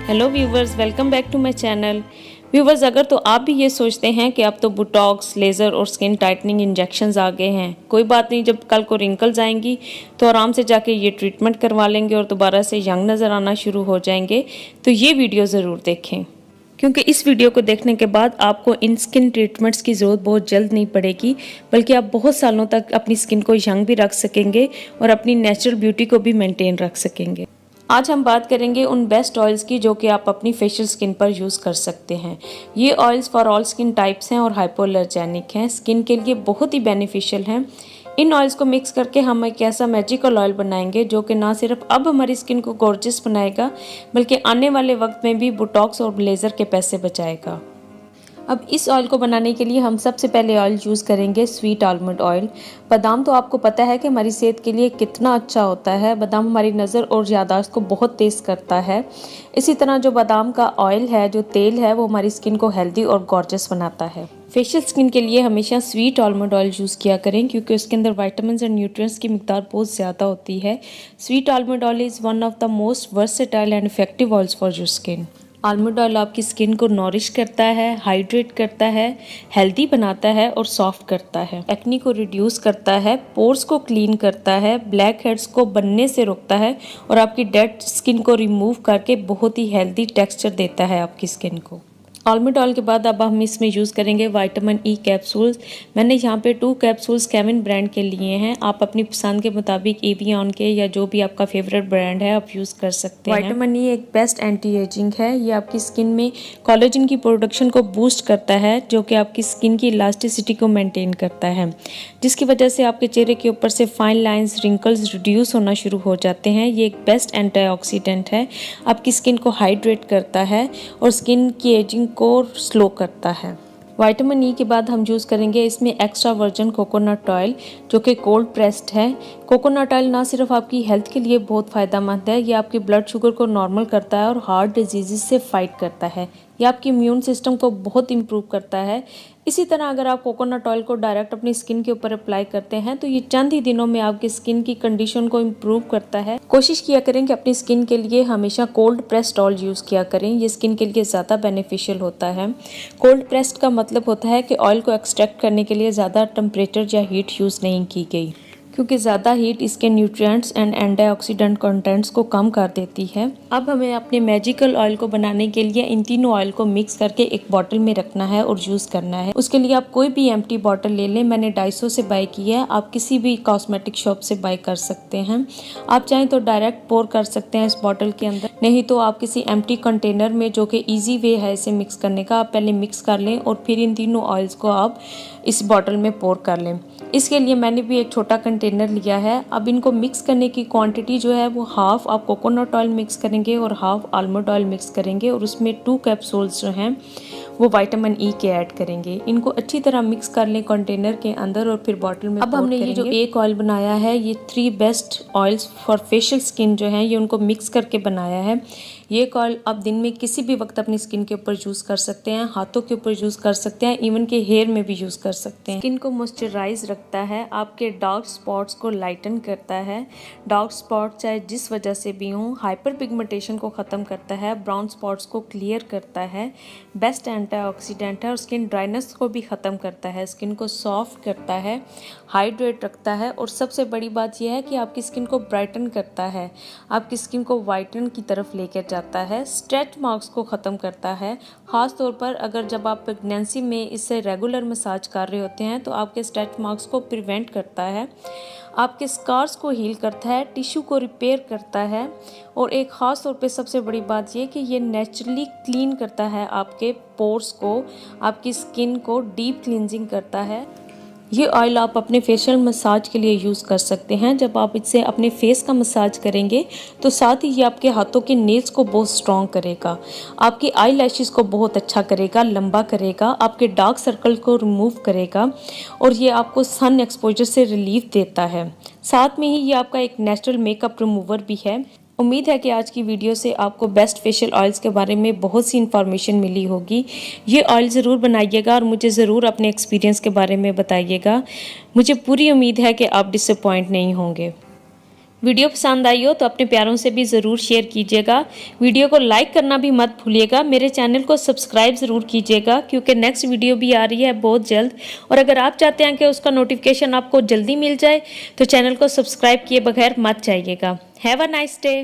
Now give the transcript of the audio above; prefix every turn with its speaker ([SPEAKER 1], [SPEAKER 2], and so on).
[SPEAKER 1] Hello viewers, welcome back to my channel. Viewers, अगर तो आप भी ये सोचते हैं कि अब तो बोटॉक्स, लेज़र और स्किन टाइटनिंग इंजेक्शंस आ गए हैं, कोई बात नहीं, जब कल को रिंकल्स आएंगी तो आराम से जाके ये ट्रीटमेंट करवा लेंगे और दोबारा से यंग नज़र आना शुरू हो जाएंगे, तो ये वीडियो ज़रूर देखें, क्योंकि इस वीडियो को देखने के बाद आपको इन स्किन ट्रीटमेंट्स की ज़रूरत बहुत जल्द नहीं पड़ेगी, बल्कि आप बहुत सालों तक अपनी स्किन को यंग भी रख सकेंगे और अपनी नेचुरल ब्यूटी को भी मेंटेन रख सकेंगे। आज हम बात करेंगे उन बेस्ट ऑयल्स की जो कि आप अपनी फेशियल स्किन पर यूज़ कर सकते हैं। ये oils for all skin types हैं और हाइपोअलर्जेनिक हैं, स्किन के लिए बहुत ही बेनिफिशियल हैं। इन ऑयल्स को मिक्स करके हम एक ऐसा मैजिकल ऑयल बनाएंगे जो कि ना सिर्फ अब हमारी स्किन को गॉर्जियस बनाएगा, बल्कि आने वाले वक्त में भी बोटॉक्स और लेज़र के पैसे बचाएगा। अब इस ऑयल को बनाने के लिए हम सबसे पहले ऑयल यूज़ करेंगे स्वीट आलमंड ऑयल। बादाम तो आपको पता है कि हमारी सेहत के लिए कितना अच्छा होता है। बादाम हमारी नज़र और याददाश्त को बहुत तेज़ करता है। इसी तरह जो बादाम का ऑयल है, जो तेल है, वो हमारी स्किन को हेल्दी और गॉर्जियस बनाता है। फेशियल स्किन के लिए हमेशा स्वीट आलमंड ऑयल यूज़ किया करें, क्योंकि उसके अंदर विटामिन्स एंड न्यूट्रिएंट्स की मिकदार बहुत ज़्यादा होती है। Sweet almond oil is one of the most versatile and effective oils for your skin. Almond oil आपकी स्किन को नॉरिश करता है, हाइड्रेट करता है, हेल्दी बनाता है और सॉफ्ट करता है। एक्नी को रिड्यूस करता है, पोर्स को क्लीन करता है, ब्लैक हेड्स को बनने से रोकता है और आपकी डेड स्किन को रिमूव करके बहुत ही हेल्दी टेक्सचर देता है आपकी स्किन को। आलमंड ऑयल के बाद अब हम इसमें यूज़ करेंगे विटामिन ई कैप्सूल्स। मैंने यहाँ पे 2 कैप्सूल्स केविन ब्रांड के लिए हैं। आप अपनी पसंद के मुताबिक एवियन के या जो भी आपका फेवरेट ब्रांड है आप यूज़ कर सकते हैं। विटामिन ई एक बेस्ट एंटी एजिंग है। ये आपकी स्किन में कोलेजन की प्रोडक्शन को बूस्ट करता है, जो कि आपकी स्किन की इलास्टिसिटी को मेंटेन करता है, जिसकी वजह से आपके चेहरे के ऊपर से फाइन लाइन्स, रिंकल्स रिड्यूस होना शुरू हो जाते हैं। ये एक बेस्ट एंटीऑक्सीडेंट है, आपकी स्किन को हाइड्रेट करता है और स्किन की एजिंग को स्लो करता है। विटामिन ई के बाद हम यूज़ करेंगे इसमें एक्स्ट्रा वर्जिन कोकोनट ऑयल, जो कि कोल्ड प्रेस्ड है। कोकोनट ऑयल ना सिर्फ आपकी हेल्थ के लिए बहुत फ़ायदेमंद है, ये आपकी ब्लड शुगर को नॉर्मल करता है और हार्ट डिजीज़ से फाइट करता है। ये आपकी इम्यून सिस्टम को बहुत इम्प्रूव करता है। इसी तरह अगर आप कोकोनट ऑयल को डायरेक्ट अपनी स्किन के ऊपर अप्लाई करते हैं तो ये चंद ही दिनों में आपकी स्किन की कंडीशन को इम्प्रूव करता है। कोशिश किया करें कि अपनी स्किन के लिए हमेशा कोल्ड प्रेस्ड ऑयल यूज़ किया करें, ये स्किन के लिए ज़्यादा बेनिफिशियल होता है। कोल्ड प्रेस्ड का मतलब होता है कि ऑयल को एक्सट्रैक्ट करने के लिए ज़्यादा टेम्परेचर या हीट यूज़ नहीं की गई, क्योंकि ज़्यादा हीट इसके न्यूट्रिएंट्स एंड एंटीऑक्सीडेंट कंटेंट्स को कम कर देती है। अब हमें अपने मैजिकल ऑयल को बनाने के लिए इन तीनों ऑयल को मिक्स करके एक बॉटल में रखना है और यूज़ करना है। उसके लिए आप कोई भी एम्प्टी बॉटल ले लें। मैंने 250 से बाय की है, आप किसी भी कॉस्मेटिक शॉप से बाय कर सकते हैं। आप चाहें तो डायरेक्ट पोर कर सकते हैं इस बॉटल के अंदर, नहीं तो आप किसी एम्प्टी कंटेनर में, जो कि ईजी वे है इसे मिक्स करने का, आप पहले मिक्स कर लें और फिर इन तीनों ऑयल्स को आप इस बॉटल में पोर कर लें। इसके लिए मैंने भी एक छोटा कंटेनर लिया है। अब इनको मिक्स करने की क्वांटिटी जो है वो हाफ आप कोकोनट ऑयल मिक्स करेंगे और हाफ आलमंड ऑयल मिक्स करेंगे और उसमें 2 कैप्सूल्स जो हैं वो विटामिन ई के ऐड करेंगे। इनको अच्छी तरह मिक्स कर लें कंटेनर के अंदर और फिर बॉटल में। अब हमने ये जो एक ऑयल बनाया है, ये 3 best oils for facial skin जो हैं, ये उनको मिक्स करके बनाया है। ये ऑयल आप दिन में किसी भी वक्त अपनी स्किन के ऊपर यूज़ कर सकते हैं, हाथों के ऊपर यूज़ कर सकते हैं, इवन के हेयर में भी यूज़ कर सकते हैं। स्किन को मॉइस्चराइज रखता है, आपके डार्क स्पॉट्स को लाइटन करता है। डार्क स्पॉट चाहे जिस वजह से भी हों, हाइपर पिगमेंटेशन को ख़त्म करता है, ब्राउन स्पॉट्स को क्लियर करता है, बेस्ट एंटीऑक्सीडेंट है और स्किन ड्राइनेस को भी ख़त्म करता है, स्किन को सॉफ्ट करता है, हाइड्रेट रखता है और सबसे बड़ी बात यह है कि आपकी स्किन को ब्राइटन करता है, आपकी स्किन को वाइटन की तरफ लेकर जाता है, स्ट्रेच मार्क्स को ख़त्म करता है। ख़ास तौर पर अगर जब आप प्रेगनेंसी में इससे रेगुलर मसाज कर रहे होते हैं तो आपके स्ट्रेच मार्क्स को प्रिवेंट करता है, आपके स्कार्स को हील करता है, टिश्यू को रिपेयर करता है और एक ख़ास तौर पे सबसे बड़ी बात ये कि ये नेचुरली क्लीन करता है आपके पोर्स को, आपकी स्किन को डीप क्लींजिंग करता है। ये ऑयल आप अपने फेशियल मसाज के लिए यूज़ कर सकते हैं। जब आप इससे अपने फेस का मसाज करेंगे तो साथ ही ये आपके हाथों के नेल्स को बहुत स्ट्रॉन्ग करेगा, आपकी आई लैशेज़ को बहुत अच्छा करेगा, लंबा करेगा, आपके डार्क सर्कल को रिमूव करेगा और ये आपको सन एक्सपोजर से रिलीफ देता है। साथ में ही ये आपका एक नेचुरल मेकअप रिमूवर भी है। उम्मीद है कि आज की वीडियो से आपको बेस्ट फेशियल ऑयल्स के बारे में बहुत सी इन्फॉर्मेशन मिली होगी। ये ऑयल ज़रूर बनाइएगा और मुझे ज़रूर अपने एक्सपीरियंस के बारे में बताइएगा। मुझे पूरी उम्मीद है कि आप डिसअपॉइंट नहीं होंगे। वीडियो पसंद आई हो तो अपने प्यारों से भी ज़रूर शेयर कीजिएगा। वीडियो को लाइक करना भी मत भूलिएगा। मेरे चैनल को सब्सक्राइब ज़रूर कीजिएगा क्योंकि नेक्स्ट वीडियो भी आ रही है बहुत जल्द। और अगर आप चाहते हैं कि उसका नोटिफिकेशन आपको जल्दी मिल जाए तो चैनल को सब्सक्राइब किए बगैर मत जाइएगा। Have a nice day.